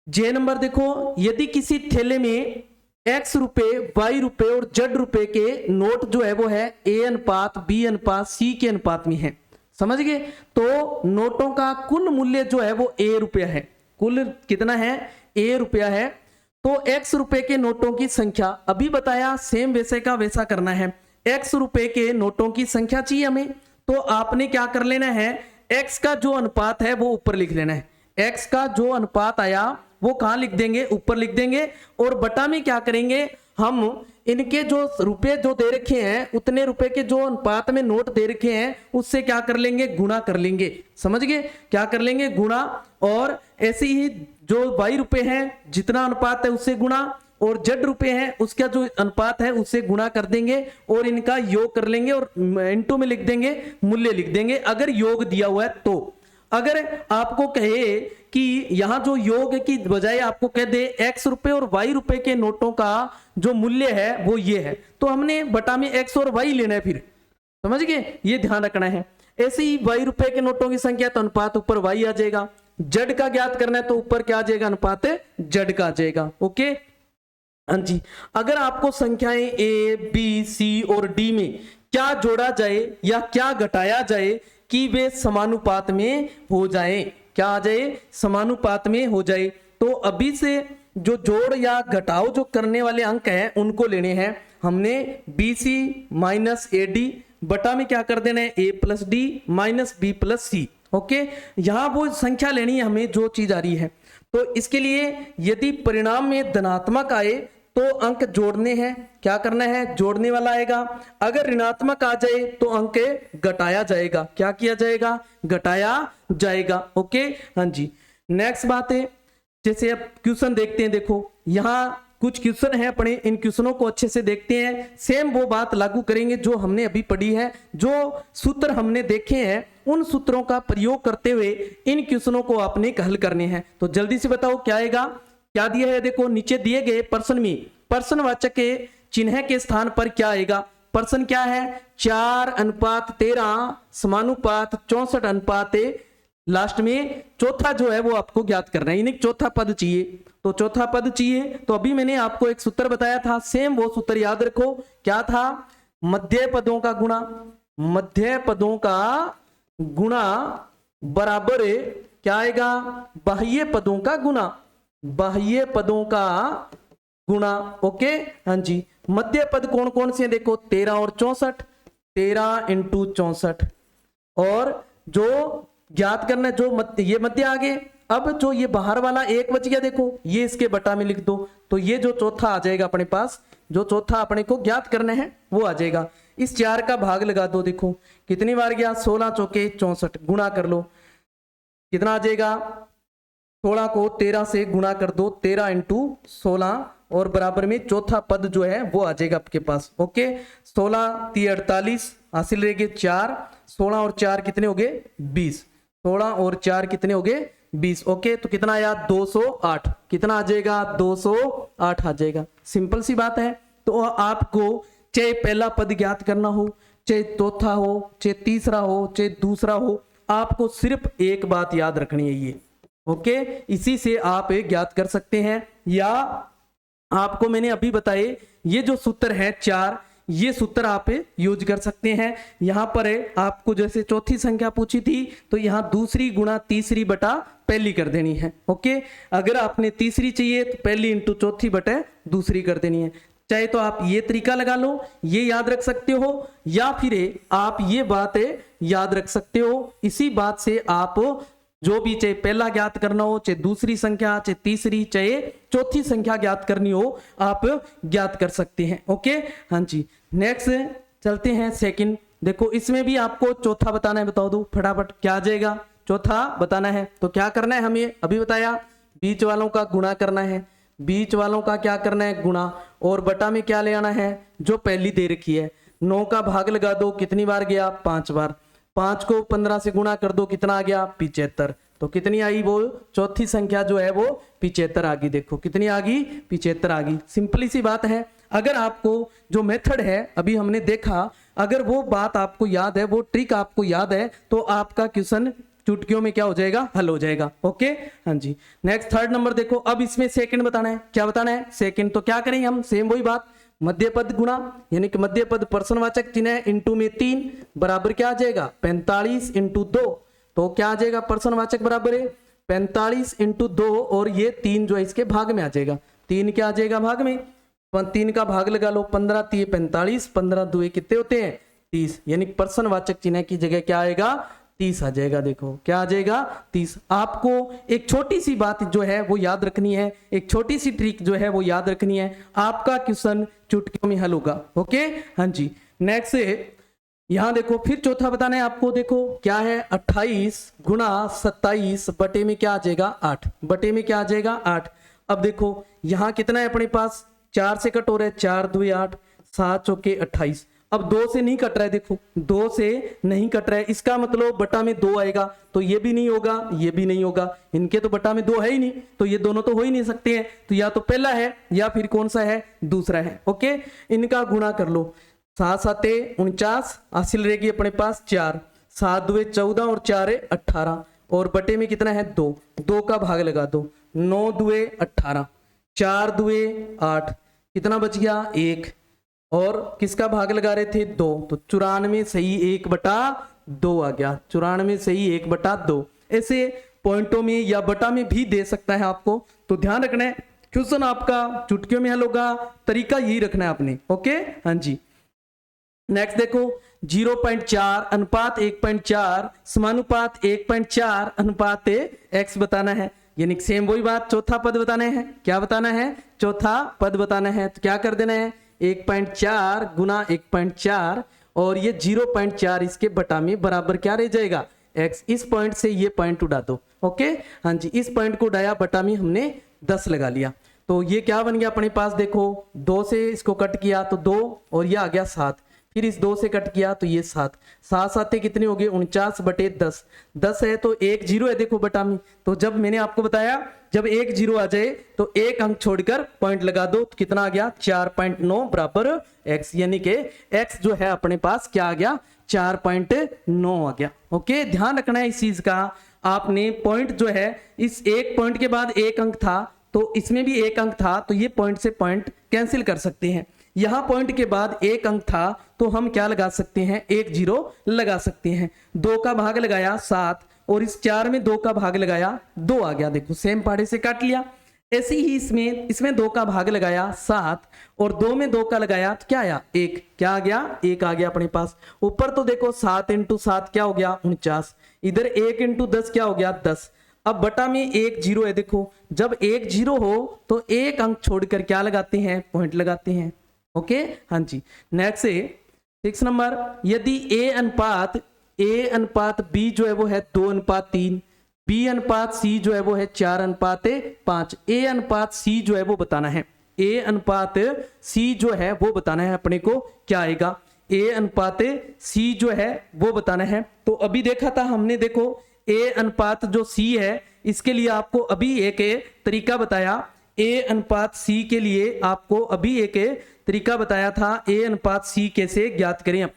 जे नंबर देखो, यदि किसी थैले में x रुपए, y रुपए और z रुपए के नोट जो है वो है a अनुपात b अनुपात c के अनुपात में है, समझ गए। तो नोटों का कुल मूल्य जो है वो a रुपया है, कुल कितना है, a रुपया है। तो x रुपए के नोटों की संख्या अभी बताया सेम वैसे का वैसा करना है, x रुपए के नोटों की संख्या चाहिए हमें, तो आपने क्या कर लेना है, x का जो अनुपात है वो ऊपर लिख लेना है, x का जो अनुपात आया वो कहां लिख देंगे, ऊपर लिख देंगे। और बटा में क्या करेंगे, हम इनके जो रुपए जो दे रखे हैं उतने रुपए के जो अनुपात में नोट दे रखे हैं उससे क्या कर लेंगे, गुणा कर लेंगे, समझ गए, क्या कर लेंगे, गुणा। और ऐसे ही जो y रुपए हैं जितना अनुपात है उससे गुणा, और z रुपए हैं उसका जो अनुपात है उससे गुणा कर देंगे और इनका योग कर लेंगे और इनटू में लिख देंगे, मूल्य लिख देंगे अगर योग दिया हुआ है तो। अगर आपको कहे कि यहां जो योग की बजाय आपको कह दे x रुपए और y रुपए के नोटों का जो मूल्य है वो ये है, तो हमने बटा में x और y लेना है, फिर समझ गए, ये ध्यान रखना है। ऐसे ही y रुपए के नोटों की संख्या तो अनुपात ऊपर y आ जाएगा, z का ज्ञात करना है तो ऊपर क्या आ जाएगा, अनुपात z का आ जाएगा। ओके, हाँ जी। अगर आपको संख्याएं a b c और d में क्या जोड़ा जाए या क्या घटाया जाए कि वे समानुपात में हो जाए, क्या आ जाए, समानुपात में हो जाए, तो अभी से जो जोड़ या घटाव जो करने वाले अंक हैं उनको लेने हैं हमने, BC माइनस AD बटा में क्या कर देना है, A plus D minus B plus C। Okay, यहां वो संख्या लेनी है हमें जो चीज आ रही है। तो इसके लिए यदि परिणाम में धनात्मक आए तो अंक जोड़ने हैं, क्या करना है, जोड़ने वाला आएगा। अगर ऋणात्मक आ जाए तो अंक घटाया जाएगा, क्या किया जाएगा, घटाया जाएगा। ओके, हाँ जी। नेक्स्ट बात है, जैसे अब क्वेश्चन देखते हैं, देखो यहाँ कुछ क्वेश्चन है अपने, इन क्वेश्चनों को अच्छे से देखते हैं, सेम वो बात लागू करेंगे जो हमने अभी पढ़ी है, जो सूत्र हमने देखे हैं उन सूत्रों का प्रयोग करते हुए इन क्वेश्चनों को आपने हल करने हैं। तो जल्दी से बताओ क्या आएगा, क्या दिया है, देखो नीचे दिए गए प्रश्न में प्रश्नवाचक के चिन्ह के स्थान पर क्या आएगा। प्रश्न क्या है, 4:13 समानुपात 64 लास्ट में चौथा जो है वो आपको ज्ञात करना है, यानी चौथा पद चाहिए। तो चौथा पद चाहिए तो अभी मैंने आपको एक सूत्र बताया था, सेम वो सूत्र याद रखो, क्या था, मध्य पदों का गुणा, मध्य पदों का गुणा बराबर क्या आएगा, बाह्य पदों का गुणा, बाह्य पदों का गुणा। ओके, हाँ जी। मध्य पद कौन कौन से हैं, देखो 13 और 64, 13 इंटू 64, और जो ज्ञात करना जो मध्य, ये मध्य आगे। अब जो ये बाहर वाला एक बच गया, देखो ये इसके बटा में लिख दो, तो ये जो चौथा आ जाएगा अपने पास, जो चौथा अपने को ज्ञात करना है वो आ जाएगा। इस 4 का भाग लगा दो, देखो कितनी बार गया, 16 चौके 64, गुणा कर लो, कितना आ जाएगा, 16 को 13 से गुणा कर दो, 13 इंटू 16, और बराबर में चौथा पद जो है वो आ जाएगा आपके पास। ओके, 16 3 48 हासिल रहेंगे 4, 16 और 4 कितने हो गए, 20, 16 और 4 कितने हो गए, 20। ओके, तो कितना आया, 208, कितना आ जाएगा, 208 आ जाएगा। सिंपल सी बात है। तो आपको चाहे पहला पद ज्ञात करना हो, चाहे चौथा हो, चाहे तीसरा हो, चाहे दूसरा हो, आपको सिर्फ एक बात याद रखनी है ये। ओके, इसी से आप ज्ञात कर सकते हैं, या आपको मैंने अभी बताए ये जो सूत्र है 4, ये सूत्र आप यूज कर सकते हैं। यहां पर है आपको जैसे चौथी संख्या पूछी थी तो यहां दूसरी गुणा तीसरी बटा पहली कर देनी है। ओके, अगर आपने तीसरी चाहिए तो पहली इंटू चौथी बटे दूसरी कर देनी है। चाहे तो आप ये तरीका लगा लो, ये याद रख सकते हो, या फिर आप ये बात याद रख सकते हो। इसी बात से आप जो भी चाहे पहला ज्ञात करना हो, चाहे दूसरी संख्या, चाहे तीसरी, चाहे चौथी संख्या ज्ञात करनी हो, आप ज्ञात कर सकते हैं। ओके, हाँ जी। नेक्स्ट चलते हैं सेकंड। देखो इसमें भी आपको चौथा बताना है, बताओ दो फटाफट क्या आ जाएगा। चौथा बताना है तो क्या करना है, हमें अभी बताया बीच वालों का गुणा करना है, बीच वालों का क्या करना है गुणा, और बटा में क्या ले आना है जो पहली दे रखी है। 9 का भाग लगा दो, कितनी बार गया 5 बार, 5 को 15 से गुणा कर दो, कितना आ गया 75। तो कितनी आई वो चौथी संख्या जो है वो 75 आ गई। देखो कितनी आ गई 75 आ गई। सिंपली सी बात है। अगर आपको जो मेथड है अभी हमने देखा, अगर वो बात आपको याद है, वो ट्रिक आपको याद है, तो आपका क्वेश्चन चुटकियों में क्या हो जाएगा, हल हो जाएगा। ओके, हाँ जी। नेक्स्ट थर्ड नंबर देखो, अब इसमें सेकंड बताना है। क्या बताना है सेकंड, तो क्या करेंगे हम, सेम वही बात, मध्य पद गुणा, यानी कि मध्य पद प्रश्नवाचक चिन्ह इंटू में 3 बराबर क्या आ जाएगा 45 इंटू 2। तो क्या आ जाएगा प्रश्नवाचक बराबर है 45 इंटू 2, और ये 3 जो है इसके भाग में आ जाएगा। 3 क्या आ जाएगा भाग में, 3 का भाग लगा लो, 15 3 45, 15 2 कितने होते हैं 30, यानी प्रश्नवाचक चिन्ह की जगह क्या आएगा 30 आ जाएगा। देखो क्या आ जाएगा 30। आपको एक छोटी सी बात जो है वो याद रखनी है, एक छोटी सी ट्रिक जो है वो याद रखनी है, आपका क्वेश्चन चुटकियों में हल होगा। ओके, हाँ जी। नेक्स्ट यहां देखो फिर चौथा बताना है आपको। देखो क्या है 28 गुणा 27 बटे में क्या आ जाएगा 8, बटे में क्या आ जाएगा 8। अब देखो यहां कितना है अपने पास, 4 से कट हो रहा है, 4 2 8, 7 चौके 28। अब 2 से नहीं कट रहा है, देखो 2 से नहीं कट रहा है, इसका मतलब बटा में 2 आएगा, तो ये भी नहीं होगा, ये भी नहीं होगा, इनके तो बटा में 2 है ही नहीं, तो ये दोनों तो हो ही नहीं सकते हैं। तो या तो पहला है या फिर कौन सा है, दूसरा है। ओके, इनका गुणा कर लो, 7 7 49, हासिल रहेगी अपने पास 4, 7 2 14 और 4 18, और बटे में कितना है 2, 2 का भाग लगा दो, 9 2 18, 4 2 8, कितना बच गया 1, और किसका भाग लगा रहे थे 2, तो 94 सही 1/2 आ गया, 94 सही 1/2। ऐसे पॉइंटों में या बटा में भी दे सकता है आपको, तो ध्यान रखना है क्वेश्चन आपका चुटकियों में हल होगा, तरीका यही रखना है आपने। ओके, हाँ जी। नेक्स्ट देखो 0.4 अनुपात 1.4 समानुपात 1.4 अनुपात x बताना है, यानी सेम वही बात, चौथा पद बताना है। क्या बताना है, चौथा पद बताना है। तो क्या कर देना है 1.4 गुना 1.4, और ये 0.4 इसके बटा में बराबर क्या रह जाएगा x। इस पॉइंट से ये पॉइंट उड़ा दो। ओके, हाँ जी, इस पॉइंट को उड़ाया, बटा में हमने 10 लगा लिया, तो ये क्या बन गया अपने पास। देखो 2 से इसको कट किया तो 2, और ये आ गया 7, फिर इस 2 से कट किया तो ये 7, 7 7 कितने हो गए 49/10, 10 है तो 1 0 है देखो बटा में। तो जब मैंने आपको बताया जब 1 0 आ जाए तो एक अंक छोड़कर पॉइंट लगा दो, तो कितना आ गया 4.9 बराबर x, यानी कि x जो है अपने पास क्या आ गया 4.9 आ गया। ओके, ध्यान रखना है इस चीज का। आपने पॉइंट जो है, इस एक पॉइंट के बाद एक अंक था, तो इसमें भी एक अंक था, तो ये पॉइंट से पॉइंट कैंसिल कर सकते हैं। यहां पॉइंट के बाद एक अंक था, तो हम क्या लगा सकते हैं 1 0 लगा सकते हैं। 2 का भाग लगाया 7, और इस 4 में 2 का भाग लगाया 2 आ गया, देखो सेम पाड़े से काट लिया। ऐसे ही इसमें 2 का भाग लगाया 7, और 2 में 2 का लगाया तो क्या आया 1, क्या आ गया 1 आ गया अपने पास। ऊपर तो देखो 7 इंटू 7 क्या हो गया 49, इधर 1 इंटू 10 क्या हो गया 10। अब बटा में 1 0 है, देखो जब 1 0 हो तो एक अंक छोड़कर क्या लगाते हैं पॉइंट लगाते हैं। ओके, हाँ जी। नेक्स्ट 6 नंबर, यदि a अनुपात b जो है वो है 2:3, b अनुपात c जो है वो है 4:5, a अनुपात c जो है वो बताना है, a अनुपात c जो है वो बताना है अपने को, क्या आएगा a अनुपात c जो है वो बताना है। तो अभी देखा था हमने, देखो a अनुपात जो c है इसके लिए आपको अभी एक तरीका बताया, a अनुपात c के लिए आपको अभी एक तरीका बताया था, a अनुपात c कैसे ज्ञात करें।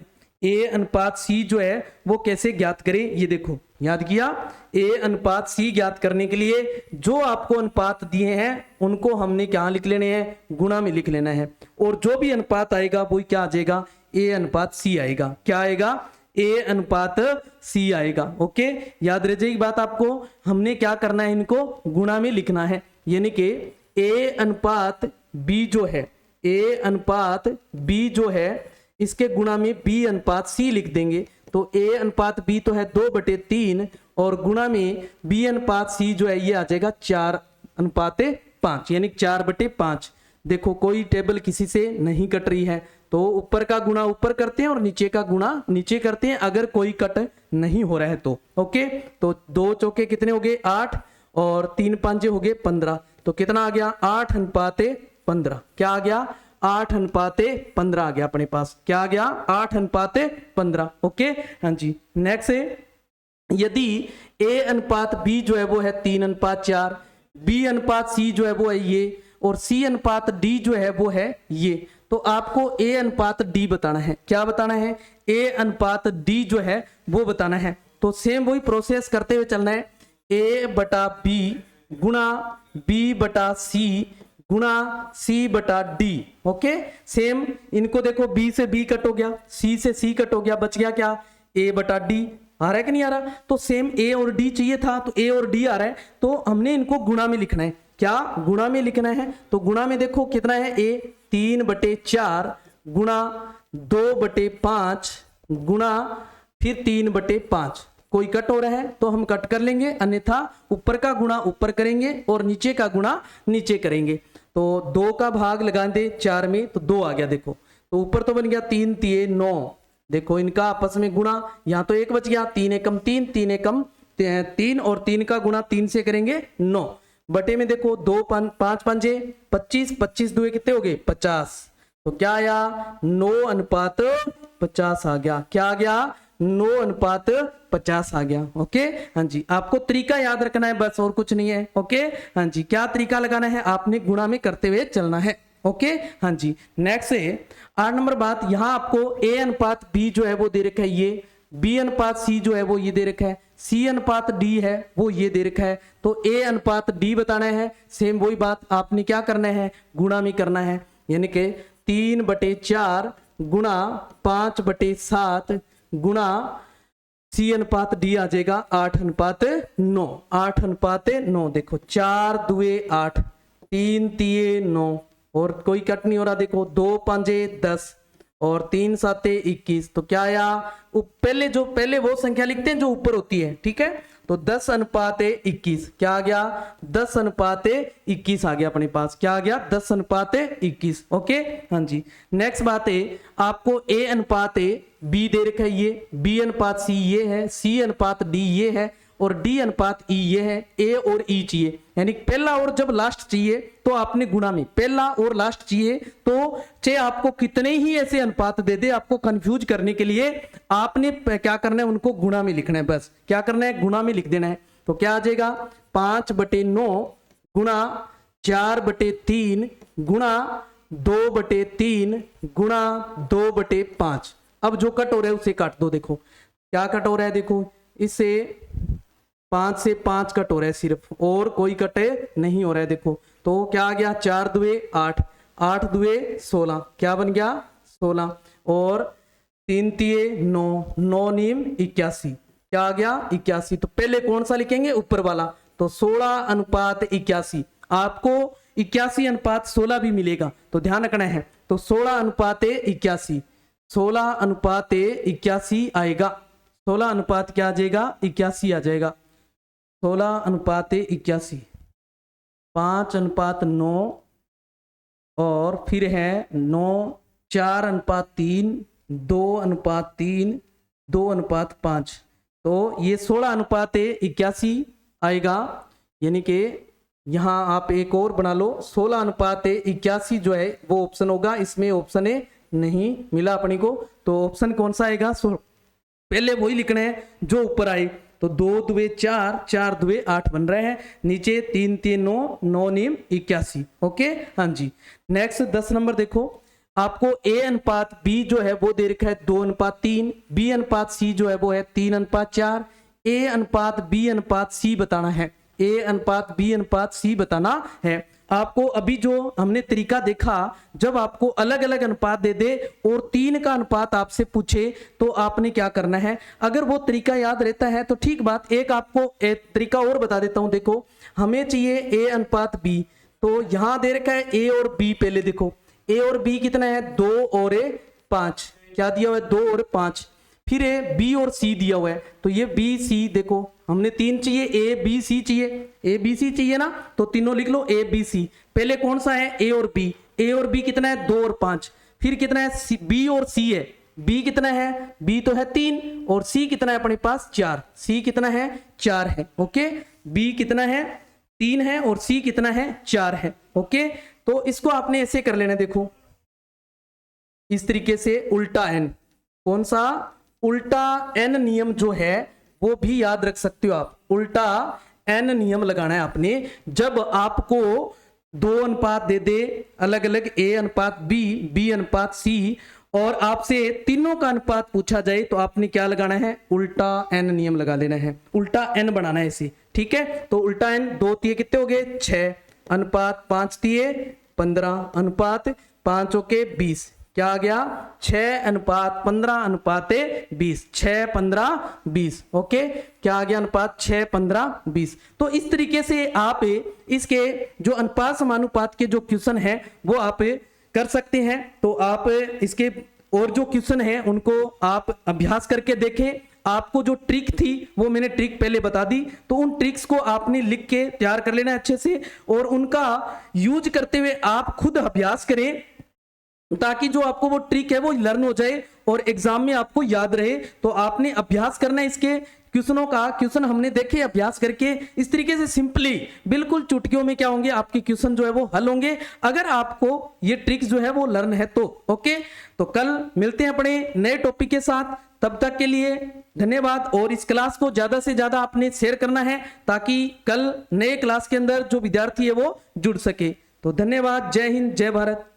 ए अनुपात सी जो है वो कैसे ज्ञात करें, ये देखो याद किया। ए अनुपात सी ज्ञात करने के लिए जो आपको अनुपात दिए हैं उनको हमने क्या लिख लेने हैं, गुणा में लिख लेना है, और जो भी अनुपात आएगा वो क्या आ जाएगा, ए अनुपात सी आएगा। क्या आएगा, ए अनुपात सी आएगा। ओके, याद रह जाएगी बात आपको। हमने क्या करना है, इनको गुणा में लिखना है, यानी कि ए अनुपात बी जो है, ए अनुपात बी जो है इसके गुणा में बी अनुपात सी लिख देंगे। तो ए अनुपात बी तो है 2/3 और गुणा में बी अनुपात सी जो है ये आ जाएगा 4/5, यानी 4/5। देखो कोई टेबल किसी से नहीं कट रही है, तो ऊपर का गुणा ऊपर करते हैं और नीचे का गुणा नीचे करते हैं, अगर कोई कट नहीं हो रहा है तो। ओके, तो 2 चौके कितने हो गए 8 और 3 पांचे हो गए 15, तो कितना आ गया 8/15। क्या आ गया 8/15 आ गया अपने पास। क्या आ गया 8/15। ओके, हाँ जी। नेक्स्ट है, यदि ए अनुपात बी जो है वो है 3/4, बी अनुपात सी जो है वो है ये, और सी अनुपात डी जो है वो है ये, तो आपको ए अनुपात डी बताना है। क्या बताना है, ए अनुपात डी जो है वो बताना है। तो सेम वही प्रोसेस करते हुए चलना है, A/B गुणा B/C गुणा C/D। ओके, सेम इनको देखो, B से B कट हो गया, C से C कट हो गया, बच गया क्या A/D। आ रहा है कि नहीं आ रहा, तो सेम A और D चाहिए था, तो A और D आ रहा है, तो हमने इनको गुणा में लिखना है। क्या गुणा में लिखना है, तो गुणा में देखो कितना है, A 3/4 गुणा 2/5 गुणा फिर 3/5। कोई कट हो रहा है तो हम कट कर लेंगे, अन्यथा ऊपर का गुणा ऊपर करेंगे और नीचे का गुणा नीचे करेंगे। तो 2 का भाग लगा दे 4 में, तो 2 आ गया। देखो तो ऊपर तो बन गया 3 3 9, देखो इनका आपस में गुणा, यहाँ तो 1 बच गया, 3 एकम 3 3 एकम 3 और 3 का गुणा 3 से करेंगे 9 बटे में देखो 2 5 5 25 25 2 कितने हो गए 50। तो क्या आया 9/50 आ गया। क्या आ गया 9/50 आ गया। ओके, हाँ जी, आपको तरीका याद रखना है बस, और कुछ नहीं है। ओके, हाँ जी, क्या तरीका लगाना है, आपने गुणा में करते हुए चलना है। ओके, हाँ जी। नेक्स्ट है 8 नंबर बात, यहां आपको ए अनुपात बी जो है वो दे रखा है ये, बी अनुपात सी जो है वो ये दे रखा है, सी अनुपात डी है वो ये दे रखा है, तो ए अनुपात डी बताना है। सेम वही बात आपने क्या करना है, गुणा में करना है, यानी कि 3/4 गुणा 5/7 गुणा सी अनुपात डी आ जाएगा 8/9। 8/9 देखो 4 2 8 3 3 9 और कोई कट नहीं हो रहा। देखो 2 5 10 और 3 7 21। तो क्या आया, पहले वो संख्या लिखते हैं जो ऊपर होती है, ठीक है। तो 10/21 क्या आ गया 10/21 आ गया अपने पास। क्या आ गया 10/21। ओके, हाँ जी। नेक्स्ट बात है, आपको ए अनुपात ए बी दे रखा है ये, बी अनुपात सी ये है, सी अनुपात डी ये है और डी अनुपात ई ये है। ए और ई चाहिए, यानी पहला और जब लास्ट चाहिए तो आपने गुणा में, पहला और लास्ट चाहिए तो चाहे आपको कितने ही ऐसे अनुपात दे दे, आपको कंफ्यूज करने के लिए आपने क्या करना है, उनको गुणा में लिखना है। बस क्या करना है, गुणा में लिख देना है। तो क्या आ जाएगा 5/9 गुणा 4/3 गुणा 2/3 गुणा 2/5। अब जो कट हो रहा है उसे काट दो। देखो क्या कट हो रहा है, देखो इससे 5 से 5 कट हो रहा है सिर्फ, और कोई कट नहीं हो रहा है। देखो तो क्या आ गया 4 2 8 8 2 16। क्या बन गया 16 और 3 3 9 9 नीम 81। क्या आ गया 81। तो पहले कौन सा लिखेंगे, ऊपर वाला। तो 16/81 आपको 81/16 भी मिलेगा, तो ध्यान रखना है। तो 16/81 16/81 आएगा। 16 क्या आ जाएगा 81 आ जाएगा। 16/81 5/9 और फिर है 9 4/3 2/3 2/5। तो ये 16/81 आएगा, यानी कि यहां आप एक और बना लो। 16/81 जो है वो ऑप्शन होगा, इसमें ऑप्शन ए नहीं मिला अपने को, तो ऑप्शन कौन सा आएगा, पहले वही लिखना है जो ऊपर आए। तो 2 2 4 4 2 8 बन रहे हैं, नीचे 3 3 9 9 नीम 81। ओके, हाँ जी। नेक्स्ट 10 नंबर देखो, आपको a अनुपात b जो है वो दे रखा है 2:3, b अनुपात c जो है वो है 3:4, a अनुपात b अनुपात c बताना है, a अनुपात b अनुपात c बताना है। आपको अभी जो हमने तरीका देखा, जब आपको अलग अलग अनुपात दे दे और 3 का अनुपात आपसे पूछे तो आपने क्या करना है। अगर वो तरीका याद रहता है तो ठीक बात, एक आपको एक तरीका और बता देता हूं। देखो हमें चाहिए a अनुपात b, तो यहां दे रखा है a और b। पहले देखो a और b कितना है 2 और 5, क्या दिया हुआ है 2 और 5। फिर a b और c दिया हुआ है, तो ये b c देखो हमने 3 चाहिए, a b c चाहिए, a b c चाहिए ना, तो तीनों लिख लो a b c। पहले कौन सा है a और b, a और b कितना है 2 और 5। फिर कितना है b और c है, b कितना है, b तो है 3 और c कितना है अपने पास 4, c कितना है 4 है। ओके, b कितना है 3 है और c कितना है 4 है। ओके, तो इसको आपने ऐसे कर लेना, देखो इस तरीके से उल्टा n, कौन सा उल्टा n नियम जो है वो भी याद रख सकते हो आप। उल्टा n नियम लगाना है आपने, जब आपको 2 अनुपात दे दे अलग अलग, a अनुपात b, b अनुपात c, और आपसे तीनों का अनुपात पूछा जाए तो आपने क्या लगाना है, उल्टा n नियम लगा लेना है, उल्टा n बनाना है इसे। ठीक है, तो उल्टा n 2 तिये कितने हो गए 6, अनुपात 5 तिये 15, अनुपात 5 होके 20, क्या आ गया 6 अनुपात 15 अनुपात 20, 6 15 20। ओके, क्या आ गया अनुपात 6 15 20। तो इस तरीके से आप इसके जो अनुपात समानुपात के जो क्वेश्चन है वो आप कर सकते हैं। तो आप इसके और जो क्वेश्चन है उनको आप अभ्यास करके देखें। आपको जो ट्रिक थी वो मैंने ट्रिक पहले बता दी, तो उन ट्रिक्स को आपने लिख के तैयार कर लेना अच्छे से, और उनका यूज करते हुए आप खुद अभ्यास करें, ताकि जो आपको वो ट्रिक है वो लर्न हो जाए और एग्जाम में आपको याद रहे। तो आपने अभ्यास करना है इसके क्वेश्चनों का। क्वेश्चन हमने देखे अभ्यास करके, इस तरीके से सिंपली बिल्कुल चुटकियों में क्या होंगे आपके क्वेश्चन जो है वो हल होंगे, अगर आपको ये ट्रिक्स जो है वो लर्न है तो। ओके, तो कल मिलते हैं अपने नए टॉपिक के साथ, तब तक के लिए धन्यवाद। और इस क्लास को ज्यादा से ज्यादा आपने शेयर करना है ताकि कल नए क्लास के अंदर जो विद्यार्थी है वो जुड़ सके। तो धन्यवाद, जय हिंद, जय भारत।